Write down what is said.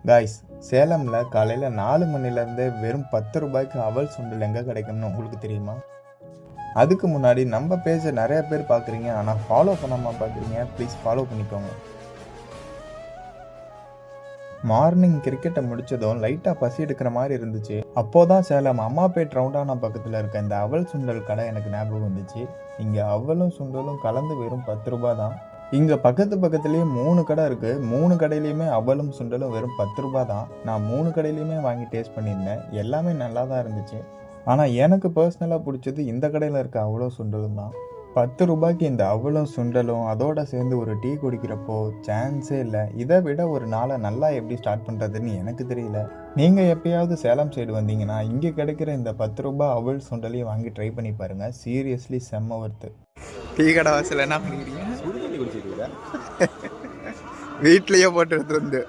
Guys, சேலமில் காலையில் 4 மணிலேருந்தே வெறும் 10 ரூபாய்க்கு அவல் சுண்டல் எங்கே கிடைக்கும்னு உங்களுக்கு தெரியுமா? அதுக்கு முன்னாடி நம்ம பேஜை நிறைய பேர் பார்க்குறீங்க, ஆனால் ஃபாலோ பண்ணாமல் பார்க்குறீங்க. ப்ளீஸ் ஃபாலோ பண்ணிக்கோங்க. மார்னிங் கிரிக்கெட்டை முடிச்சதும் லைட்டாக பசி எடுக்கிற மாதிரி இருந்துச்சு. அப்போதான் சேலம் அம்மாப்பேட் ரவுண்டானா பக்கத்தில் இருக்க இந்த அவல் சுண்டல் கடை எனக்கு ஞாபகம் வந்துச்சு. இங்கே அவலும் சுண்டலும் கலந்து வெறும் 10 ரூபா தான். இங்கே பக்கத்துலேயே 3 கடை இருக்குது. 3 கடையிலையுமே அவலும் சுண்டலும் வெறும் 10 ரூபா தான். நான் 3 கடையிலையுமே வாங்கி டேஸ்ட் பண்ணியிருந்தேன். எல்லாமே நல்லா தான் இருந்துச்சு. ஆனால் எனக்கு பர்சனலாக பிடிச்சது இந்த கடையில் இருக்க அவலும் சுண்டலும் தான். 10 ரூபாய்க்கு இந்த அவலும் சுண்டலும் அதோட சேர்ந்து ஒரு டீ குடிக்கிறப்போ சான்ஸே இல்லை. இதை விட ஒரு நாளை நல்லா எப்படி ஸ்டார்ட் பண்ணுறதுன்னு எனக்கு தெரியல. நீங்கள் எப்பயாவது சேலம் சைடு வந்தீங்கன்னா இங்கே கிடைக்கிற இந்த 10 ரூபாய் அவல் சுண்டலையும் வாங்கி ட்ரை பண்ணி பாருங்கள். சீரியஸ்லி செம்ம ஒர்த்து. டீ கடை வாசல் என்ன பண்ணிக்கிறீங்க? வீட்லேயே போட்டு எடுத்து வந்து